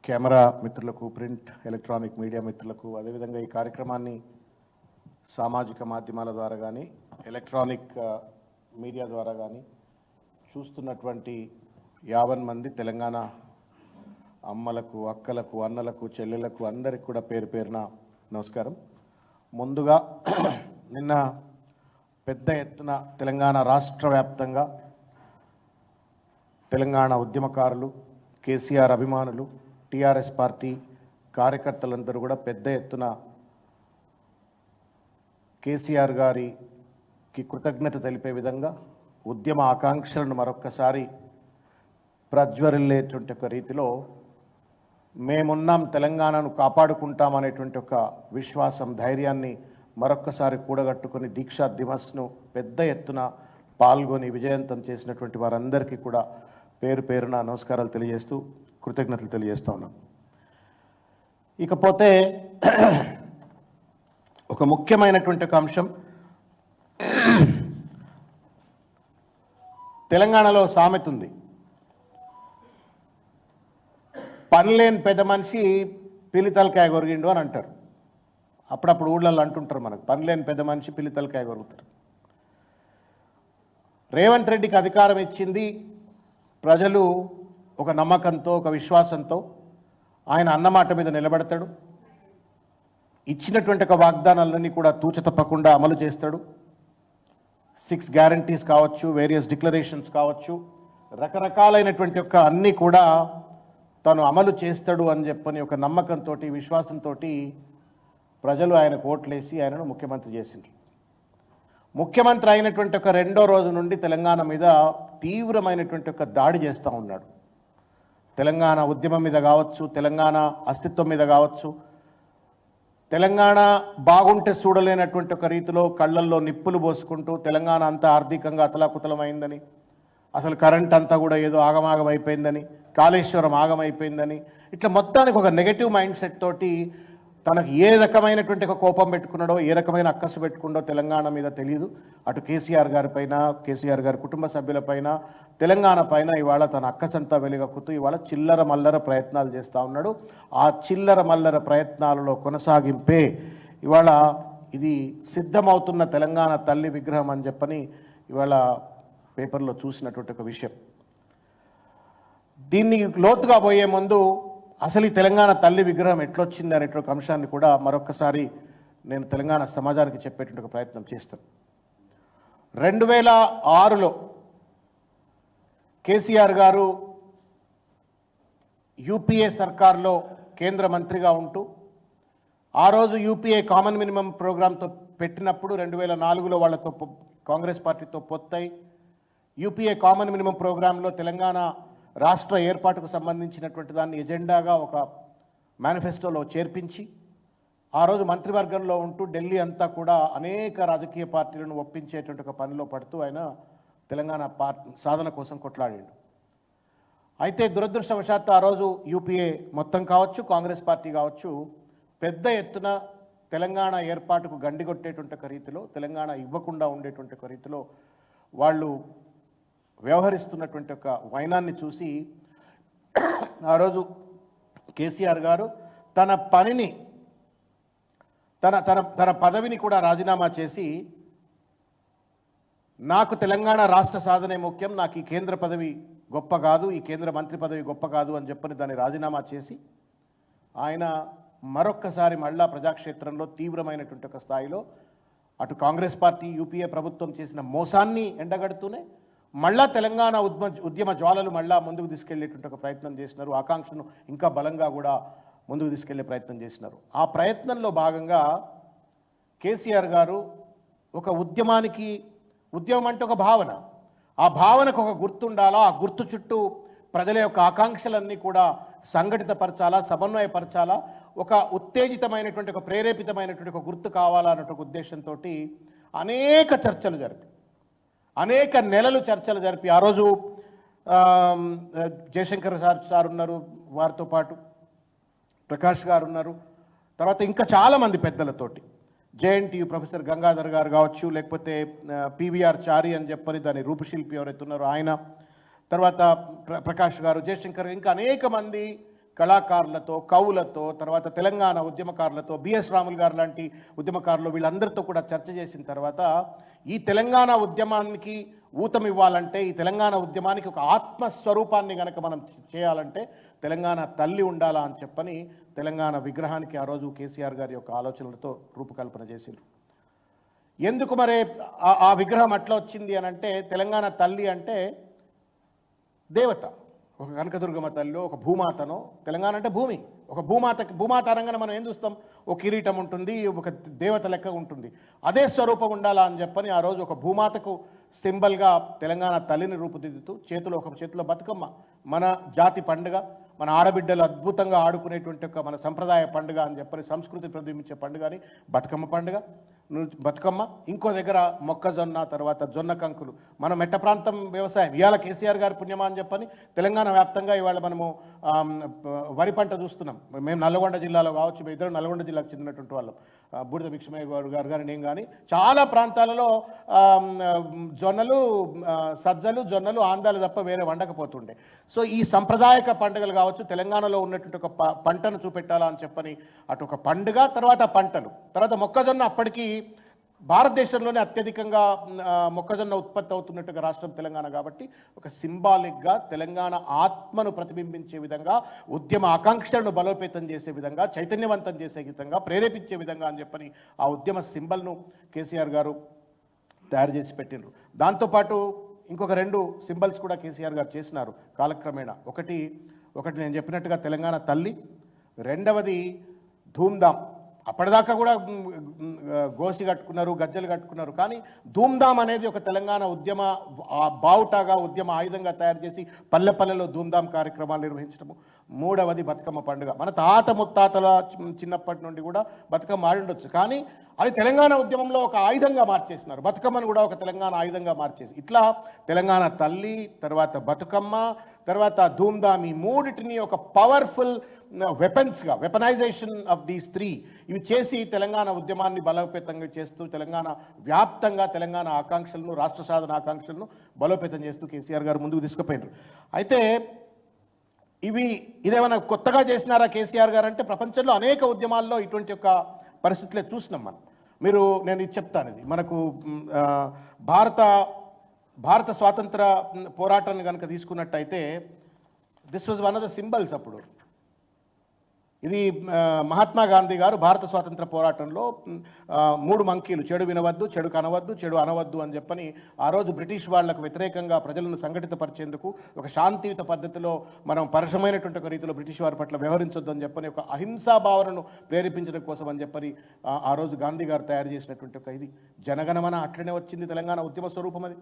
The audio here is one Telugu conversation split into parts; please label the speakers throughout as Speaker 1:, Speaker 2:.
Speaker 1: కెమెరా మిత్రులకు, ప్రింట్ ఎలక్ట్రానిక్ మీడియా మిత్రులకు, అదేవిధంగా ఈ కార్యక్రమాన్ని సామాజిక మాధ్యమాల ద్వారా కానీ ఎలక్ట్రానిక్ మీడియా ద్వారా కానీ చూస్తున్నటువంటి 50 మంది తెలంగాణ అమ్మలకు, అక్కలకు, అన్నలకు, చెల్లెలకు అందరికి కూడా పేరు పేరున నమస్కారం. ముందుగా నిన్న పెద్ద ఎత్తున తెలంగాణ రాష్ట్ర వ్యాప్తంగా తెలంగాణ ఉద్యమకారులు, కేసీఆర్ అభిమానులు, టీఆర్ఎస్ పార్టీ కార్యకర్తలందరూ కూడా పెద్ద ఎత్తున కేసీఆర్ గారికి కృతజ్ఞత తెలిపే విధంగా ఉద్యమ ఆకాంక్షలను మరొక్కసారి ప్రజ్వరిల్లేటువంటి ఒక రీతిలో మేమున్నాం, తెలంగాణను కాపాడుకుంటామనేటువంటి ఒక విశ్వాసం, ధైర్యాన్ని మరొక్కసారి కూడగట్టుకొని దీక్షా దివస్ను పెద్ద ఎత్తున పాల్గొని విజయవంతం చేసినటువంటి వారందరికీ కూడా పేరు పేరున నమస్కారాలు తెలియజేస్తూ కృతజ్ఞతలు తెలియజేస్తా ఉన్నాం. ఇకపోతే ఒక ముఖ్యమైనటువంటి ఒక అంశం, తెలంగాణలో సామెత ఉంది, పనిలేని పెద్ద మనిషి పిల్లితలకాయ కొరిగిండు అని అంటారు. అప్పుడప్పుడు ఊళ్ళల్లో అంటుంటారు, మనకు పనిలేని పెద్ద మనిషి పిల్లితలకాయ కొరుగుతారు. రేవంత్ రెడ్డికి అధికారం ఇచ్చింది ప్రజలు ఒక నమ్మకంతో, ఒక విశ్వాసంతో. ఆయన అన్నమాట మీద నిలబడతాడు, ఇచ్చినటువంటి ఒక వాగ్దానాలన్నీ కూడా తూచ తప్పకుండా అమలు చేస్తాడు. 6 గ్యారంటీస్ కావచ్చు, వేరియస్ డిక్లరేషన్స్ కావచ్చు, రకరకాలైనటువంటి ఒక అన్నీ కూడా తను అమలు చేస్తాడు అని చెప్పని ఒక నమ్మకంతో, విశ్వాసంతో ప్రజలు ఆయనకు ఓట్లేసి ఆయనను ముఖ్యమంత్రి చేసిండ్రు. ముఖ్యమంత్రి అయినటువంటి ఒక 2వ రోజు నుండి తెలంగాణ మీద తీవ్రమైనటువంటి ఒక దాడి చేస్తూ ఉన్నాడు. తెలంగాణ ఉద్యమం మీద కావచ్చు, తెలంగాణ అస్తిత్వం మీద కావచ్చు, తెలంగాణ బాగుంటే చూడలేనటువంటి ఒక రీతిలో కళ్ళల్లో నిప్పులు పోసుకుంటూ తెలంగాణ అంతా ఆర్థికంగా అతలాకుతలమైందని, అసలు కరెంట్ అంతా కూడా ఏదో ఆగమాగం అయిపోయిందని, కాళేశ్వరం ఆగమైపోయిందని, ఇట్లా మొత్తానికి ఒక నెగటివ్ మైండ్ సెట్ తోటి తనకు ఏ రకమైనటువంటి ఒక కోపం పెట్టుకున్నాడో, ఏ రకమైన అక్కసు పెట్టుకున్నాడో తెలంగాణ మీద తెలియదు. అటు కేసీఆర్ గారి పైన, కేసీఆర్ గారి కుటుంబ సభ్యులపైన, తెలంగాణ పైన ఇవాళ తన అక్కసంతా వెలుగక్కుతూ ఇవాళ చిల్లర మల్లర ప్రయత్నాలు చేస్తూ ఉన్నాడు. ఆ చిల్లర మల్లర ప్రయత్నాలలో కొనసాగింపే ఇవాళ ఇది సిద్ధమవుతున్న తెలంగాణ తల్లి విగ్రహం అని చెప్పని ఇవాళ పేపర్లో చూసినటువంటి ఒక విషయం. దీన్ని లోతుగా పోయే ముందు అసలు ఈ తెలంగాణ తల్లి విగ్రహం ఎట్లొచ్చింది అనేటువంటి అంశాన్ని కూడా మరొకసారి నేను తెలంగాణ సమాజానికి చెప్పేటువంటి ఒక ప్రయత్నం చేస్తాను. 2006లో కేసీఆర్ గారు యూపీఏ సర్కార్లో కేంద్ర మంత్రిగా ఉంటూ ఆ రోజు యూపీఏ కామన్ మినిమం ప్రోగ్రాంతో పెట్టినప్పుడు 2004లో వాళ్ళతో కాంగ్రెస్ పార్టీతో పొత్తై యూపీఏ కామన్ మినిమం ప్రోగ్రాంలో తెలంగాణ రాష్ట్ర ఏర్పాటుకు సంబంధించినటువంటి దాన్ని ఎజెండాగా ఒక మేనిఫెస్టోలో చేర్పించి ఆ రోజు మంత్రివర్గంలో ఉంటూ ఢిల్లీ అంతా కూడా అనేక రాజకీయ పార్టీలను ఒప్పించేటువంటి ఒక పనిలో పడుతూ ఆయన తెలంగాణ సాధన కోసం కొట్లాడాడు. అయితే దురదృష్టవశాత్తు ఆ రోజు యూపీఏ మొత్తం కావచ్చు, కాంగ్రెస్ పార్టీ కావచ్చు, పెద్ద ఎత్తున తెలంగాణ ఏర్పాటుకు గండిగొట్టేటువంటి ఒక రీతిలో, తెలంగాణ ఇవ్వకుండా ఉండేటువంటి ఒక రీతిలో వాళ్ళు వ్యవహరిస్తున్నటువంటి ఒక వైనాన్ని చూసి ఆ రోజు కేసీఆర్ గారు తన పనిని, తన పదవిని కూడా రాజీనామా చేసి, నాకు తెలంగాణ రాష్ట్ర సాధనే ముఖ్యం, నాకు ఈ కేంద్ర పదవి గొప్ప కాదు, ఈ కేంద్ర మంత్రి పదవి గొప్ప కాదు అని చెప్పని దాన్ని రాజీనామా చేసి ఆయన మరొక్కసారి మళ్ళా ప్రజాక్షేత్రంలో తీవ్రమైనటువంటి ఒక స్థాయిలో అటు కాంగ్రెస్ పార్టీ, యూపీఏ ప్రభుత్వం చేసిన మోసాన్ని ఎండగడుతూనే మళ్ళా తెలంగాణ ఉద్యమ జ్వాలలు మళ్ళా ముందుకు తీసుకెళ్లేటువంటి ఒక ప్రయత్నం చేసినారు. ఆకాంక్షను ఇంకా బలంగా కూడా ముందుకు తీసుకెళ్లే ప్రయత్నం చేసినారు. ఆ ప్రయత్నంలో భాగంగా కేసీఆర్ గారు ఒక ఉద్యమానికి, ఉద్యమం అంటే ఒక భావన, ఆ భావనకు ఒక గుర్తుండాలా, ఆ గుర్తు చుట్టూ ప్రజల యొక్క ఆకాంక్షలన్నీ కూడా సంఘటితపరచాలా, సమన్వయపరచాలా, ఒక ఉత్తేజితమైనటువంటి, ఒక ప్రేరేపితమైనటువంటి ఒక గుర్తు కావాలా అన్నటువంటి ఉద్దేశంతో అనేక చర్చలు జరిపి, అనేక నెలలు చర్చలు జరిపి, ఆ రోజు జయశంకర్ సార్ ఉన్నారు, వారితో పాటు ప్రకాష్ గారు ఉన్నారు, తర్వాత ఇంకా చాలామంది పెద్దలతోటి, జేఎన్టీయూ ప్రొఫెసర్ గంగాధర్ గారు కావచ్చు, లేకపోతే పివిఆర్ చారి అని చెప్పని దాని రూపశిల్పి ఎవరైతే ఉన్నారో ఆయన, తర్వాత ప్రకాష్ గారు, జయశంకర్, ఇంకా అనేక మంది కళాకారులతో, కవులతో, తర్వాత తెలంగాణ ఉద్యమకారులతో, బిఎస్ రాములు గారు లాంటి ఉద్యమకారులు వీళ్ళందరితో కూడా చర్చ చేసిన తర్వాత ఈ తెలంగాణ ఉద్యమానికి ఊతమివ్వాలంటే, ఈ తెలంగాణ ఉద్యమానికి ఒక ఆత్మస్వరూపాన్ని గనక మనం చేయాలంటే తెలంగాణ తల్లి ఉండాలా అని చెప్పని తెలంగాణ విగ్రహానికి ఆ రోజు కేసీఆర్ గారి యొక్క ఆలోచనలతో రూపకల్పన చేసిండ్రు. ఎందుకు మరి ఆ విగ్రహం అట్లా వచ్చింది అని అంటే, తెలంగాణ తల్లి అంటే దేవత, ఒక కనకదుర్గమ్మ తల్లి, ఒక భూమాతను. తెలంగాణ అంటే భూమి, ఒక భూమాత అనగానే మనం ఏం చూస్తాం, ఒక కిరీటం ఉంటుంది, ఒక దేవత లెక్క ఉంటుంది. అదే స్వరూపం ఉండాలా అని చెప్పని ఆ రోజు ఒక భూమాతకు సింబల్గా తెలంగాణ తల్లిని రూపుదిద్దుతూ ఒక చేతిలో బతుకమ్మ, మన జాతి పండుగ, మన ఆడబిడ్డలు అద్భుతంగా ఆడుకునేటువంటి ఒక మన సంప్రదాయ పండుగ అని చెప్పని సంస్కృతి ప్రతిబింబించే పండుగ అని బతుకమ్మ. ఇంకో దగ్గర మొక్కజొన్న, తర్వాత జొన్న కంకులు. మన మెట్ట ప్రాంతం వ్యవసాయం ఇవాళ కేసీఆర్ గారి పుణ్యమా అని చెప్పని తెలంగాణ వ్యాప్తంగా ఇవాళ మనము వరి పంట చూస్తున్నాం. మేము నల్గొండ జిల్లాలో కావచ్చు, మేము ఇద్దరు నల్గొండ జిల్లాకు చెందినటువంటి వాళ్ళం, బూడిద భిక్షమయ్య గారు కానీ నేను కానీ. చాలా ప్రాంతాలలో జొన్నలు, సజ్జలు, జొన్నలు, ఆందాలు తప్ప వేరే వండకపోతుండే. సో ఈ సంప్రదాయక పండుగలు కావచ్చు, తెలంగాణలో ఉన్నటువంటి ఒక పంటను చూపెట్టాలా అని చెప్పని అటు ఒక పండుగ, తర్వాత పంటలు, తర్వాత మొక్కజొన్న. అప్పటికి భారతదేశంలోనే అత్యధికంగా మొక్కజొన్న ఉత్పత్తి అవుతున్నట్టుగా రాష్ట్రం తెలంగాణ కాబట్టి ఒక సింబాలిక్గా తెలంగాణ ఆత్మను ప్రతిబింబించే విధంగా, ఉద్యమ ఆకాంక్షలను బలోపేతం చేసే విధంగా, చైతన్యవంతం చేసే విధంగా, ప్రేరేపించే విధంగా అని చెప్పని ఆ ఉద్యమ సింబల్ను కేసీఆర్ గారు తయారు చేసి పెట్టిండ్రు. దాంతోపాటు ఇంకొక 2 సింబల్స్ కూడా కేసీఆర్ గారు చేసినారు కాలక్రమేణా. ఒకటి నేను చెప్పినట్టుగా తెలంగాణ తల్లి, రెండవది ధూమ్ధామ్. అప్పటిదాకా కూడా గోసి కట్టుకున్నారు, గజ్జలు కట్టుకున్నారు, కానీ ధూమ్ధామ్ అనేది ఒక తెలంగాణ ఉద్యమ బావుటాగా, ఉద్యమ ఆయుధంగా తయారు చేసి పల్లెల్లో ధూమ్ధామ్ కార్యక్రమాలు నిర్వహించడము. మూడవది బతుకమ్మ పండుగ. మన తాత ముత్తాతల చిన్నప్పటి నుండి కూడా బతుకమ్మ ఆడి ఉండొచ్చు, కానీ అది తెలంగాణ ఉద్యమంలో ఒక ఆయుధంగా మార్చేసినారు. బతుకమ్మను కూడా ఒక తెలంగాణ ఆయుధంగా మార్చేసి ఇట్లా తెలంగాణ తల్లి, తర్వాత బతుకమ్మ, తర్వాత ధూమ్ధామ్, ఈ మూడిటిని ఒక పవర్ఫుల్ వెపన్స్గా, వెపనైజేషన్ ఆఫ్ దీస్ 3 ఇవి చేసి తెలంగాణ ఉద్యమాన్ని బలోపేతంగా చేస్తూ తెలంగాణ వ్యాప్తంగా తెలంగాణ ఆకాంక్షలను, రాష్ట్ర సాధన ఆకాంక్షలను బలోపేతం చేస్తూ కేసీఆర్ గారు ముందుకు తీసుకుపోయినారు. అయితే ఇదేమైనా కొత్తగా చేసినారా కేసీఆర్ గారు అంటే, ప్రపంచంలో అనేక ఉద్యమాల్లో ఇటువంటి యొక్క పరిస్థితులే చూసినాం మనం. నేను ఇది చెప్తాను, ఇది మనకు భారత స్వాతంత్ర పోరాటాన్ని కనుక తీసుకున్నట్టయితే this was one of the symbols. అప్పుడు ఇది మహాత్మా గాంధీ గారు భారత స్వాతంత్ర పోరాటంలో 3 మంకీలు, చెడు వినవద్దు, చెడు కనవద్దు, చెడు అనవద్దు అని చెప్పని ఆ రోజు బ్రిటిష్ వాళ్లకు వ్యతిరేకంగా ప్రజలను సంఘటితపరిచేందుకు ఒక శాంతియుత పద్ధతిలో మనం పరుషమైనటువంటి ఒక రీతిలో బ్రిటిష్ వారి పట్ల వ్యవహరించొద్దు అని చెప్పని ఒక అహింసా భావనను ప్రేరేపించడం కోసం అని చెప్పని ఆ రోజు గాంధీ గారు తయారు చేసినటువంటి ఒక ఇది జనగణమన. అట్లనే వచ్చింది తెలంగాణ ఉద్యమ స్వరూపం, అది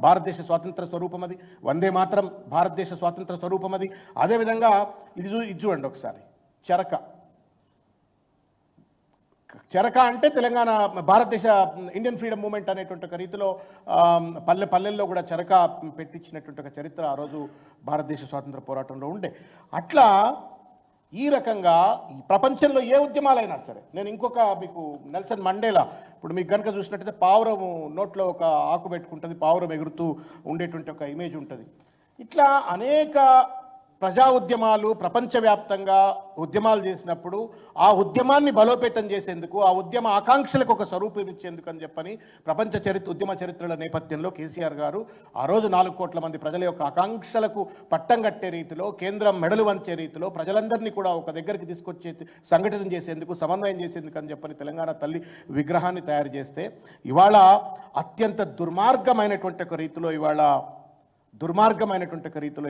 Speaker 1: భారతదేశ స్వాతంత్ర స్వరూపం, అది వందే మాత్రం భారతదేశ స్వాతంత్ర స్వరూపం, అది. అదేవిధంగా ఇది చూడండి ఒకసారి, చెరక అంటే తెలంగాణ భారతదేశ ఇండియన్ ఫ్రీడమ్ మూవ్మెంట్ అనేటువంటి ఒక రీతిలో పల్లెల్లో కూడా చెరక పెట్టించినటువంటి ఒక చరిత్ర ఆ రోజు భారతదేశ స్వాతంత్ర పోరాటంలో ఉండే. అట్లా ఈ రకంగా ప్రపంచంలో ఏ ఉద్యమాలైనా సరే, నేను ఇంకొక మీకు నెల్సన్ మండేలా, ఇప్పుడు మీకు కనుక చూసినట్టయితే పావురము నోట్లో ఒక ఆకు పెట్టుకుంటుంది, పావురం ఎగురుతూ ఉండేటువంటి ఒక ఇమేజ్ ఉంటుంది. ఇట్లా అనేక ప్రజా ఉద్యమాలు ప్రపంచవ్యాప్తంగా ఉద్యమాలు చేసినప్పుడు ఆ ఉద్యమాన్ని బలోపేతం చేసేందుకు, ఆ ఉద్యమ ఆకాంక్షలకు ఒక స్వరూపం ఇచ్చేందుకు అని చెప్పని ఉద్యమ చరిత్రల నేపథ్యంలో కేసీఆర్ గారు ఆ రోజు 4 కోట్ల మంది ప్రజల యొక్క ఆకాంక్షలకు పట్టం కట్టే రీతిలో, కేంద్రం మెడలు వంచే రీతిలో ప్రజలందరినీ కూడా ఒక దగ్గరికి తీసుకొచ్చే, సంఘటితం చేసేందుకు, సమన్వయం చేసేందుకు అని చెప్పని తెలంగాణ తల్లి విగ్రహాన్ని తయారు చేస్తే ఇవాళ అత్యంత దుర్మార్గమైనటువంటి ఒక రీతిలో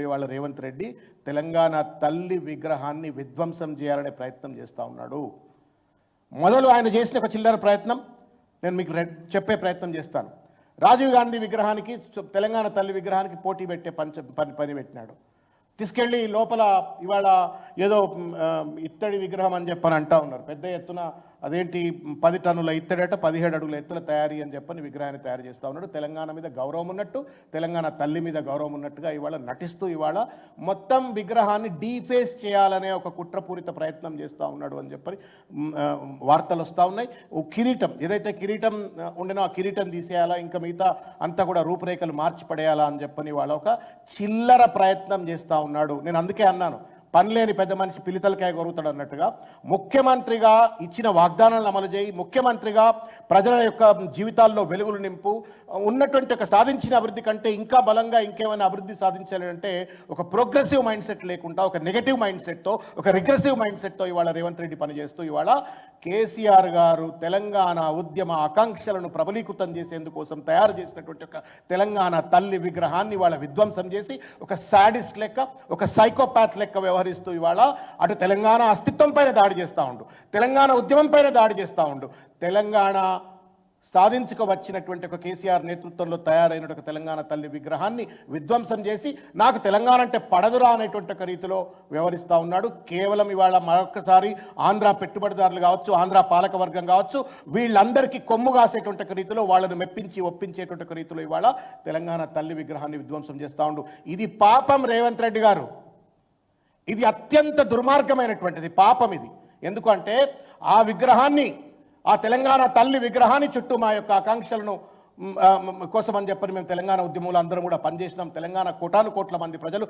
Speaker 1: ఇవాళ రేవంత్ రెడ్డి తెలంగాణ తల్లి విగ్రహాన్ని విధ్వంసం చేయాలనే ప్రయత్నం చేస్తూ ఉన్నాడు. మొదలు ఆయన చేసిన ఒక చిల్లర ప్రయత్నం నేను మీకు చెప్పే ప్రయత్నం చేస్తాను. రాజీవ్ గాంధీ విగ్రహానికి, తెలంగాణ తల్లి విగ్రహానికి పోటీ పెట్టే పని పెట్టినాడు. తీసుకెళ్ళి లోపల ఇవాళ ఏదో ఇత్తడి విగ్రహం అని చెప్పని అంటా ఉన్నారు. పెద్ద ఎత్తున అదేంటి 10 టన్నుల ఇత్తడట, 17 అడుగుల ఎత్తుల తయారీ అని చెప్పని విగ్రహాన్ని తయారు చేస్తూ ఉన్నాడు. తెలంగాణ మీద గౌరవం ఉన్నట్టు, తెలంగాణ తల్లి మీద గౌరవం ఉన్నట్టుగా ఇవాళ నటిస్తూ ఇవాళ మొత్తం విగ్రహాన్ని డీఫేస్ చేయాలనే ఒక కుట్రపూరిత ప్రయత్నం చేస్తూ ఉన్నాడు అని చెప్పని వార్తలు వస్తూ ఉన్నాయి. కిరీటం ఏదైతే కిరీటం ఉండేనో ఆ కిరీటం తీసేయాలా, ఇంకా మిగతా అంతా కూడా రూపురేఖలు మార్చి పడేయాలా అని చెప్పని వాళ్ళ ఒక చిల్లర ప్రయత్నం చేస్తూ ఉన్నాడు. నేను అందుకే అన్నాను, పనిలేని పెద్ద మనిషి పిలితలకాయ కొరుకుతాడు అన్నట్టుగా ముఖ్యమంత్రిగా ఇచ్చిన వాగ్దానాలను అమలు చేయి, ముఖ్యమంత్రిగా ప్రజల యొక్క జీవితాల్లో వెలుగులు నింపు, ఉన్నటువంటి ఒక సాధించిన అభివృద్ధి కంటే ఇంకా బలంగా ఇంకేమైనా అభివృద్ధి సాధించాలంటే ఒక ప్రోగ్రెసివ్ మైండ్ సెట్ లేకుండా ఒక నెగటివ్ మైండ్ సెట్తో, ఒక రిగ్రెసివ్ మైండ్ సెట్తో ఇవాళ రేవంత్ రెడ్డి పనిచేస్తూ ఇవాళ కేసీఆర్ గారు తెలంగాణ ఉద్యమ ఆకాంక్షలను ప్రబలీకృతం చేసేందుకోసం తయారు చేసినటువంటి ఒక తెలంగాణ తల్లి విగ్రహాన్ని ఇవాళ విధ్వంసం చేసి ఒక సాడిస్ట్ లెక్క, ఒక సైకోపాత్ లెక్క వ్యవహరిస్తూ ఇవాళ అటు తెలంగాణ అస్తిత్వం పైన దాడి చేస్తూ ఉండు, తెలంగాణ ఉద్యమం పైన దాడి చేస్తూ ఉండు, తెలంగాణ సాధించుకు వచ్చినటువంటి ఒక కేసీఆర్ నేతృత్వంలో తయారైన ఒక తెలంగాణ తల్లి విగ్రహాన్ని విధ్వంసం చేసి నాకు తెలంగాణ అంటే పడదురా అనేటువంటి ఒక రీతిలో వ్యవహరిస్తూ ఉన్నాడు. కేవలం ఇవాళ మరొకసారి ఆంధ్ర పెట్టుబడిదారులు కావచ్చు, ఆంధ్ర పాలక వర్గం కావచ్చు, వీళ్ళందరికీ కొమ్ము కాసేటువంటి ఒక రీతిలో వాళ్ళను మెప్పించి ఒప్పించేటువంటి ఒక రీతిలో ఇవాళ తెలంగాణ తల్లి విగ్రహాన్ని విధ్వంసం చేస్తూ ఉండు. ఇది పాపం రేవంత్ రెడ్డి గారు, ఇది అత్యంత దుర్మార్గమైనటువంటిది పాపం ఇది. ఎందుకంటే ఆ విగ్రహాన్ని, ఆ తెలంగాణ తల్లి విగ్రహాన్ని చుట్టూ మా యొక్క ఆకాంక్షలను కోసం అని చెప్పని మేము తెలంగాణ ఉద్యమంలో అందరం కూడా పనిచేసినాం. తెలంగాణ కోటాను కోట్ల మంది ప్రజలు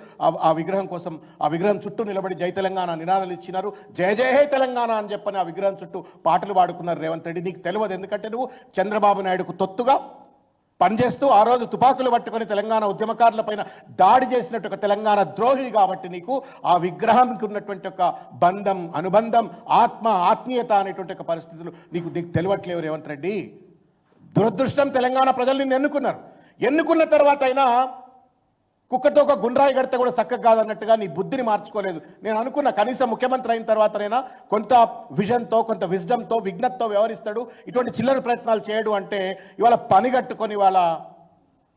Speaker 1: ఆ విగ్రహం కోసం, ఆ విగ్రహం చుట్టూ నిలబడి జై తెలంగాణ నినాదాలు ఇచ్చినారు. జయ జయ హే తెలంగాణ అని చెప్పని ఆ విగ్రహం చుట్టూ పాటలు పాడుకున్నారు. రేవంత్ రెడ్డి నీకు తెలియదు, ఎందుకంటే నువ్వు చంద్రబాబు నాయుడుకు తొత్తుగా పనిచేస్తూ ఆ రోజు తుపాకులు పట్టుకొని తెలంగాణ ఉద్యమకారుల పైన దాడి చేసినట్టు ఒక తెలంగాణ ద్రోహి కాబట్టి నీకు ఆ విగ్రహానికి ఉన్నటువంటి ఒక బంధం, అనుబంధం, ఆత్మీయత అనేటువంటి ఒక పరిస్థితులు నీకు తెలియట్లేవు రేవంత్ రెడ్డి. దురదృష్టం, తెలంగాణ ప్రజలు నిన్ను ఎన్నుకున్నారు. ఎన్నుకున్న తర్వాత అయినా కుక్కతో ఒక గుండ్రాయి గడితే కూడా చక్కగా కాదన్నట్టుగా నీ బుద్ధిని మార్చుకోలేదు. నేను అనుకున్న కనీసం ముఖ్యమంత్రి అయిన తర్వాతనైనా కొంత విజన్తో, కొంత విజ్డమ్తో, విజ్ఞతతో వ్యవహరిస్తాడు, ఇటువంటి చిల్లర ప్రయత్నాలు చేయడు అంటే ఇవాళ పని కట్టుకొని ఇవాళ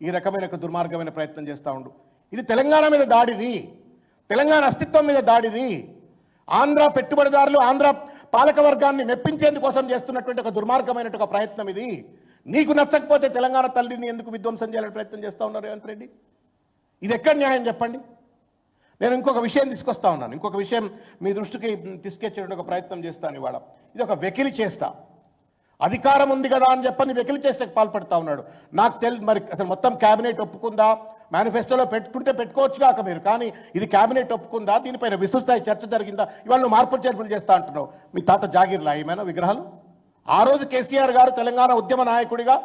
Speaker 1: ఈ రకమైన దుర్మార్గమైన ప్రయత్నం చేస్తూ ఉండు. ఇది తెలంగాణ మీద దాడిది, తెలంగాణ అస్తిత్వం మీద దాడిది. ఆంధ్ర పెట్టుబడిదారులు, ఆంధ్ర పాలక వర్గాన్ని మెప్పించేందుకోసం చేస్తున్నటువంటి ఒక దుర్మార్గమైన ఒక ప్రయత్నం ఇది. నీకు నచ్చకపోతే తెలంగాణ తల్లిని ఎందుకు విధ్వంసం చేయాలని ప్రయత్నం చేస్తూ ఉన్నారు రేవంత్ రెడ్డి? ఇది ఎక్కడ న్యాయం చెప్పండి? నేను ఇంకొక విషయం తీసుకొస్తా ఉన్నాను, ఇంకొక విషయం మీ దృష్టికి తీసుకొచ్చేటువంటి ఒక ప్రయత్నం చేస్తాను ఇవాళ. ఇది ఒక వెకిలి చేస్తా, అధికారం ఉంది కదా అని చెప్పని వెకిలి చేస్తకు పాల్పడతా ఉన్నాడు. నాకు మరి అసలు మొత్తం క్యాబినెట్ ఒప్పుకుందా? మేనిఫెస్టోలో పెట్టుకుంటే పెట్టుకోవచ్చు కాక మీరు, కానీ ఇది క్యాబినెట్ ఒప్పుకుందా? దీనిపైన విస్తృత చర్చ జరిగిందా? ఇవాళ నువ్వు మార్పులు చేర్పులు చేస్తా అంటున్నావు. మీ తాత జాగీర్లా ఏమైనా విగ్రహాలు? ఆ రోజు కేసీఆర్ గారు తెలంగాణ ఉద్యమ నాయకుడిగా,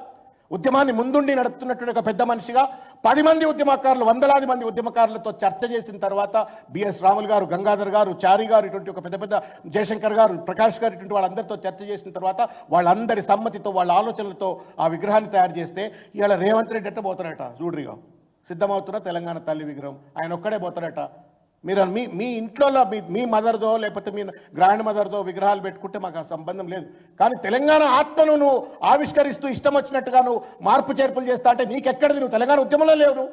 Speaker 1: ఉద్యమాన్ని ముందుండి నడుపుతున్నటువంటి ఒక పెద్ద మనిషిగా 10 మంది ఉద్యమకారులు, వందలాది మంది ఉద్యమకారులతో చర్చ చేసిన తర్వాత బిఎస్ రాములు గారు, గంగాధర్ గారు, చారి గారు, ఇటువంటి ఒక పెద్ద జయశంకర్ గారు, ప్రకాష్ గారు, ఇటువంటి వాళ్ళందరితో చర్చ చేసిన తర్వాత వాళ్ళందరి సమ్మతితో, వాళ్ళ ఆలోచనలతో ఆ విగ్రహాన్ని తయారు చేస్తే ఇవాళ రేవంత్ రెడ్డి ఎట్ట పోతాడట చూడ్రిగా, సిద్ధమవుతున్న తెలంగాణ తల్లి విగ్రహం ఆయన ఒక్కడే పోతాడట. మీరు మీ ఇంట్లో మీ మదర్దో లేకపోతే మీ గ్రాండ్ మదర్దో విగ్రహాలు పెట్టుకుంటే మాకు ఆ సంబంధం లేదు, కానీ తెలంగాణ ఆత్మను నువ్వు ఆవిష్కరిస్తూ ఇష్టం వచ్చినట్టుగా నువ్వు మార్పు చేర్పులు చేస్తా అంటే నీకెక్కడిది? నువ్వు తెలంగాణ ఉద్యమంలో లేవు, నువ్వు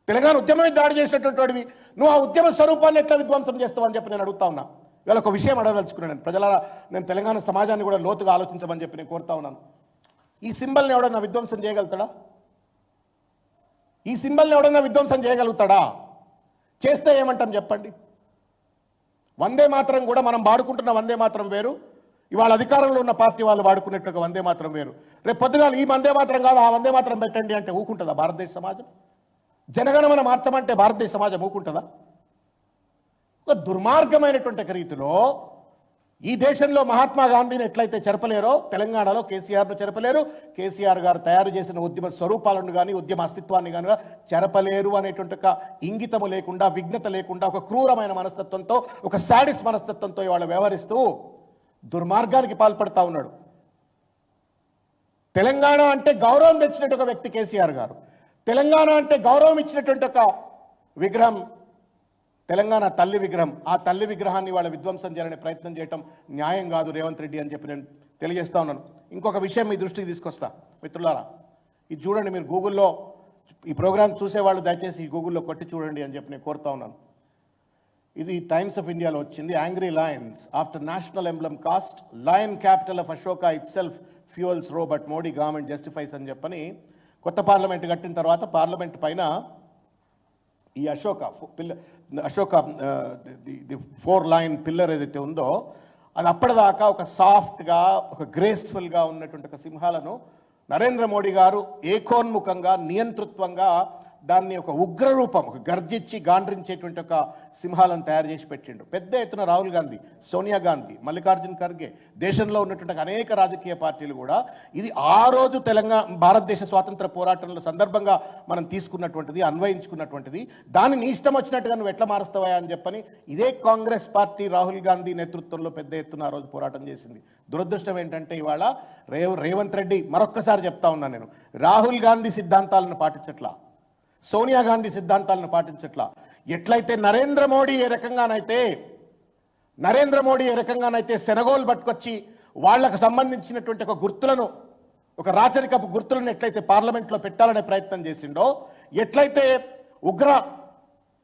Speaker 1: తెలంగాణ ఉద్యమమే దాడి చేసినటువంటి వాడివి. నువ్వు ఆ ఉద్యమ స్వరూపాన్ని ఎట్లా విధ్వంసం చేస్తావని చెప్పి నేను అడుగుతా ఉన్నా. ఇవాళ ఒక విషయం అడగదలుచుకున్నాను ప్రజలారా, నేను తెలంగాణ సమాజాన్ని కూడా లోతుగా ఆలోచించమని చెప్పి నేను కోరుతా ఉన్నాను. ఈ సింబల్ని ఎవడన్నా విధ్వంసం చేయగలుగుతాడా? ఈ సింబల్ని ఎవడన్నా విధ్వంసం చేయగలుగుతాడా? చేస్తే ఏమంటాం చెప్పండి? వందే మాత్రం కూడా మనం వాడుకుంటున్న వందే మాత్రం వేరు, ఇవాళ అధికారంలో ఉన్న పార్టీ వాళ్ళు వాడుకునేట్టుగా వందే మాత్రం వేరు. రేపు పొద్దుగాల ఈ వందే మాత్రం కాదు ఆ వందే మాత్రం పెట్టండి అంటే ఊకుంటుందా భారతదేశ సమాజం? జనగణమన మార్చమంటే భారతదేశ సమాజం ఊకుంటుందా? ఒక దుర్మార్గమైనటువంటి రీతిలో ఈ దేశంలో మహాత్మా గాంధీని ఎట్లయితే చెరపలేరో తెలంగాణలో కేసీఆర్ను చెరపలేరు, కేసీఆర్ గారు తయారు చేసిన ఉద్యమ స్వరూపాలను కానీ ఉద్యమ అస్తిత్వాన్ని కానీ చెరపలేరు అనేటువంటి ఒక ఇంగితము లేకుండా, విఘ్నత లేకుండా, ఒక క్రూరమైన మనస్తత్వంతో, ఒక శాడిస్ మనస్తత్వంతో ఇవాళ వ్యవహరిస్తూ దుర్మార్గానికి పాల్పడతా ఉన్నాడు. తెలంగాణ అంటే గౌరవం తెచ్చినట్టు ఒక వ్యక్తి కేసీఆర్ గారు, తెలంగాణ అంటే గౌరవం ఇచ్చినటువంటి ఒక విగ్రహం తెలంగాణ తల్లి విగ్రహం, ఆ తల్లి విగ్రహాన్ని వాళ్ళ విధ్వంసం చేయాలనే ప్రయత్నం చేయటం న్యాయం కాదు రేవంత్ రెడ్డి అని చెప్పి నేను తెలియజేస్తా ఉన్నాను. ఇంకొక విషయం మీ దృష్టికి తీసుకొస్తా మిత్రులారా, ఇది చూడండి, మీరు గూగుల్లో ఈ ప్రోగ్రామ్ చూసేవాళ్ళు దయచేసి ఈ గూగుల్లో కొట్టి చూడండి అని చెప్పి నేను కోరుతా ఉన్నాను. ఇది టైమ్స్ ఆఫ్ ఇండియాలో వచ్చింది. Angry lions after national emblem cast, lion capital of Ashoka itself fuels row but Modi government justifies అని చెప్పని కొత్త పార్లమెంట్ కట్టిన తర్వాత పార్లమెంట్ పైన ఈ అశోక ది 4 లైన్ పిల్లర్ ఏదైతే ఉందో అది అప్పటిదాకా ఒక సాఫ్ట్గా, ఒక గ్రేస్ఫుల్గా ఉన్నటువంటి ఒక సింహాలను నరేంద్ర మోడీ గారు ఏకోన్ముఖంగా, నియంతృత్వంగా దాన్ని ఒక ఉగ్ర రూపం, ఒక గర్జించి గాండ్రించేటువంటి ఒక సింహాలను తయారు చేసి పెట్టిండు. పెద్ద ఎత్తున రాహుల్ గాంధీ, సోనియా గాంధీ, మల్లికార్జున్ ఖర్గే, దేశంలో ఉన్నటువంటి అనేక రాజకీయ పార్టీలు కూడా ఇది ఆ రోజు భారతదేశ స్వాతంత్ర పోరాటంలో సందర్భంగా మనం తీసుకున్నటువంటిది, అన్వయించుకున్నటువంటిది. దాన్ని ఇష్టం వచ్చినట్టుగా నువ్వు ఎట్లా మారుస్తావా అని చెప్పని ఇదే కాంగ్రెస్ పార్టీ రాహుల్ గాంధీ నేతృత్వంలో పెద్ద ఎత్తున ఆ రోజు పోరాటం చేసింది. దురదృష్టం ఏంటంటే ఇవాళ రేవంత్ రెడ్డి, మరొక్కసారి చెప్తా ఉన్నాను నేను, రాహుల్ గాంధీ సిద్ధాంతాలను పాటించట్లా, సోనియా గాంధీ సిద్ధాంతాలను పాటించట్లా. ఎట్లయితే నరేంద్ర మోడీ ఏ రకంగానైతే సెనగోలు పట్టుకొచ్చి వాళ్లకు సంబంధించినటువంటి ఒక గుర్తులను, ఒక రాచరికపు గుర్తులను ఎట్లయితే పార్లమెంట్లో పెట్టాలనే ప్రయత్నం చేసిండో, ఎట్లయితే ఉగ్ర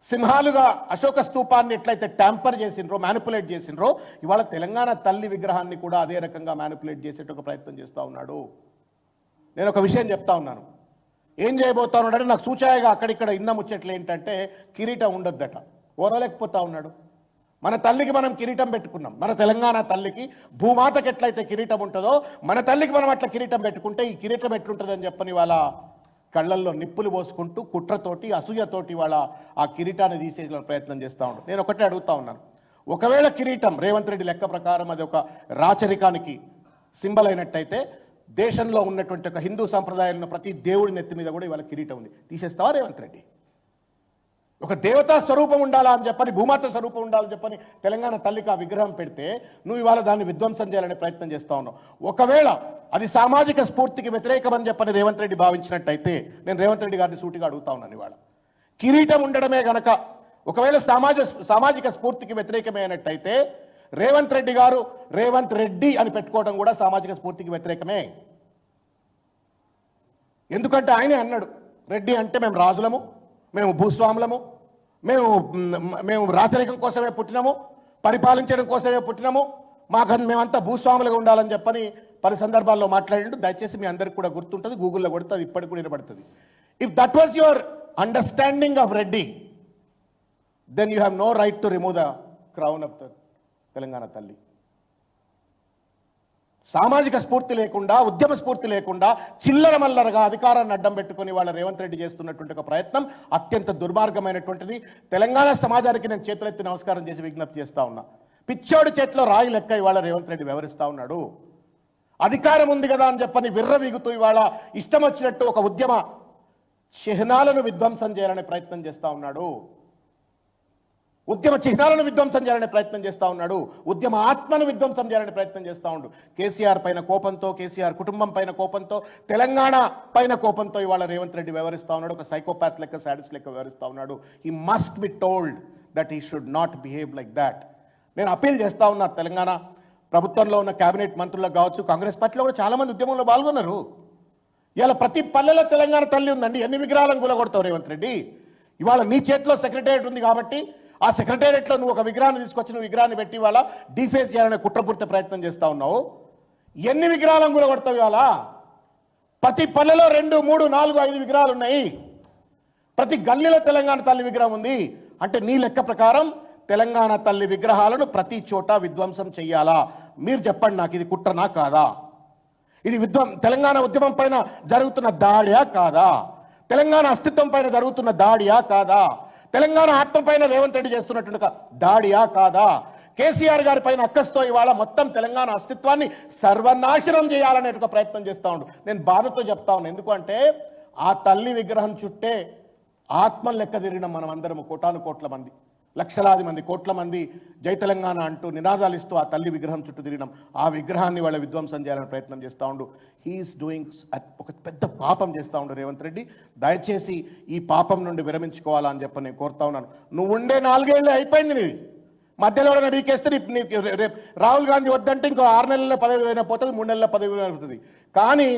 Speaker 1: సింహాలుగా అశోక స్తూపాన్ని ఎట్లయితే ట్యాంపర్ చేసిండ్రో, మ్యానిపులేట్ చేసిండ్రో, ఇవాళ తెలంగాణ తల్లి విగ్రహాన్ని కూడా అదే రకంగా మ్యానిపులేట్ చేసేట ప్రయత్నం చేస్తూ ఉన్నాడు. నేను ఒక విషయం చెప్తా ఉన్నాను, ఏం చేయబోతా ఉన్నాడంటే నాకు సూచాయగా అక్కడిక్కడ ఇన్న ముచ్చట్లు ఏంటంటే కిరీటం ఉండొద్దట, ఓరలేకపోతా ఉన్నాడు. మన తల్లికి మనం కిరీటం పెట్టుకున్నాం, మన తెలంగాణ తల్లికి, భూమాతకి ఎట్లయితే కిరీటం ఉంటుందో మన తల్లికి మనం అట్లా కిరీటం పెట్టుకుంటే ఈ కిరీటం ఎట్లుంటుందని చెప్పని వాళ్ళ కళ్ళల్లో నిప్పులు పోసుకుంటూ కుట్రతోటి, అసూయతోటి వాళ్ళ ఆ కిరీటాన్ని తీసే ప్రయత్నం చేస్తూ ఉంటాడు. నేను ఒకటే అడుగుతా ఉన్నాను, ఒకవేళ కిరీటం రేవంత్ రెడ్డి లెక్క ప్రకారం అది ఒక రాచరికానికి సింబల్ అయినట్టయితే, దేశంలో ఉన్నటువంటి ఒక హిందూ సంప్రదాయంలో ప్రతి దేవుడి నెత్తి మీద కూడా ఇవాళ కిరీటం ఉంది, తీసేస్తావా రేవంత్ రెడ్డి? ఒక దేవతా స్వరూపం ఉండాలా అని చెప్పని, భూమాత స్వరూపం ఉండాలని చెప్పని తెలంగాణ తల్లికి ఆ విగ్రహం పెడితే నువ్వు ఇవాళ దాన్ని విధ్వంసం చేయాలనే ప్రయత్నం చేస్తా ఉన్నావు. ఒకవేళ అది సామాజిక స్ఫూర్తికి వ్యతిరేకమని చెప్పని రేవంత్ రెడ్డి భావించినట్టయితే నేను రేవంత్ రెడ్డి గారిని సూటిగా అడుగుతా ఉన్నాను, ఇవాళ కిరీటం ఉండడమే గనక ఒకవేళ సామాజిక స్ఫూర్తికి వ్యతిరేకమే అయినట్టయితే రేవంత్ రెడ్డి గారు రేవంత్ రెడ్డి అని పెట్టుకోవడం కూడా సామాజిక స్ఫూర్తికి వ్యతిరేకమే. ఎందుకంటే ఆయనే అన్నాడు, రెడ్డి అంటే మేము రాజులము, మేము భూస్వాములము, మేము రాచరికం కోసమే పుట్టినాము, పరిపాలించడం కోసమే పుట్టినాము, మేమంతా భూస్వాములుగా ఉండాలని చెప్పని పలు సందర్భాల్లో మాట్లాడిండు. దయచేసి మీ అందరికి కూడా గుర్తుంటుంది, గూగుల్లో కొడితే అది ఇప్పటికి కూడా వినబడుతుంది. If that was your understanding of Reddy, then you have no right to remove the crown of the Telangana Talli. సామాజిక స్ఫూర్తి లేకుండా, ఉద్యమ స్ఫూర్తి లేకుండా చిల్లర మల్లరగా అధికారాన్ని అడ్డం పెట్టుకుని వాళ్ళ రేవంత్ రెడ్డి చేస్తున్నటువంటి ఒక ప్రయత్నం అత్యంత దుర్మార్గమైనటువంటిది. తెలంగాణ సమాజానికి నేను చేతులెత్తి నమస్కారం చేసి విజ్ఞప్తి చేస్తా ఉన్నా. పిచ్చోడి చేతిలో రాయి లెక్క ఇవాళ రేవంత్ రెడ్డి వ్యవహరిస్తా ఉన్నాడు. అధికారం ఉంది కదా అని చెప్పని విర్రవీగుతూ ఇవాళ ఇష్టం వచ్చినట్టు ఒక ఉద్యమ చిహ్నాలను విధ్వంసం చేయాలనే ప్రయత్నం చేస్తా ఉన్నాడు. ఉద్యమ చిహ్నాలను విధ్వంసం చేయాలనే ప్రయత్నం చేస్తా ఉన్నాడు. ఉద్యమ ఆత్మను విధ్వంసం చేయాలనే ప్రయత్నం చేస్తా ఉండు. కేసీఆర్ పైన కోపంతో, కేసీఆర్ కుటుంబం పైన కోపంతో, తెలంగాణ పైన కోపంతో ఇవాళ రేవంత్ రెడ్డి వ్యవహరిస్తా ఉన్నాడు. ఒక సైకోపాత్ లెక్క, సాడిస్ట్ లెక్క వ్యవహరిస్తా ఉన్నాడు. He must be told that he should not behave like that. నేను అప్పీల్ చేస్తా ఉన్నా, తెలంగాణ ప్రభుత్వంలో ఉన్న కేబినెట్ మంత్రులకు కావచ్చు, కాంగ్రెస్ పార్టీలో కూడా చాలా మంది ఉద్యమంలో పాల్గొన్నారు. ఇలా ప్రతి పల్లెలో తెలంగాణ తల్లి ఉందండి. ఎన్ని విగ్రహాలను కూలగొడతావు రేవంత్ రెడ్డి? ఇవాళ నీ చేతిలో సెక్రటేరియట్ ఉంది కాబట్టి ఆ సెక్రటేరియట్లో నువ్వు ఒక విగ్రహాన్ని తీసుకొచ్చి నువ్వు విగ్రహాన్ని పెట్టి ఇవాళ డిఫేస్ చేయాలనే కుట్రపూర్తి ప్రయత్నం చేస్తా ఉన్నావు. ఎన్ని విగ్రహాలను కూలగొడతావు? ఇవాళ ప్రతి పల్లెలో 2, 3, 4, 5 విగ్రహాలు ఉన్నాయి. ప్రతి గల్లీలో తెలంగాణ తల్లి విగ్రహం ఉంది. అంటే నీ లెక్క ప్రకారం తెలంగాణ తల్లి విగ్రహాలను ప్రతి చోట విధ్వంసం చెయ్యాలా? మీరు చెప్పండి నాకు, ఇది కుట్రనా కాదా? ఇది తెలంగాణ ఉద్యమం పైన జరుగుతున్న దాడియా కాదా? తెలంగాణ అస్తిత్వం పైన జరుగుతున్న దాడియా కాదా? తెలంగాణ ఆత్మ పైన రేవంత్ రెడ్డి చేస్తున్నటువంటి దాడియా కాదా? కేసీఆర్ గారి పైన అక్కస్తో ఇవాళ మొత్తం తెలంగాణ అస్తిత్వాన్ని సర్వనాశనం చేయాలనే ఒక ప్రయత్నం చేస్తా ఉండు. నేను బాధతో చెప్తా ఉన్నాను, ఎందుకంటే ఆ తల్లి విగ్రహం చుట్టే ఆత్మ లెక్క తిరిగిన మనం అందరం కోట్ల మంది, లక్షలాది మంది, కోట్ల మంది జై తెలంగాణ అంటూ నినాదాలు ఇస్తూ ఆ తల్లి విగ్రహం చుట్టూ తిరిగినాం. ఆ విగ్రహాన్ని వాళ్ళ విధ్వంసం చేయాలని ప్రయత్నం చేస్తూ ఉండు. హీఈస్ డూయింగ్ ఒక పెద్ద పాపం చేస్తూ ఉండు రేవంత్ రెడ్డి. దయచేసి ఈ పాపం నుండి విరమించుకోవాలా అని చెప్పి నేను కోరుతా ఉన్నాను. నువ్వు ఉండే 4 ఏళ్ళు అయిపోయింది, నీది మధ్యలో ఎవరైనా వీకేస్తే రాహుల్ గాంధీ వద్దంటే ఇంకో 6 నెలల పదవి అయినా పోతుంది, 3 నెలల పదవి అవుతుంది. కానీ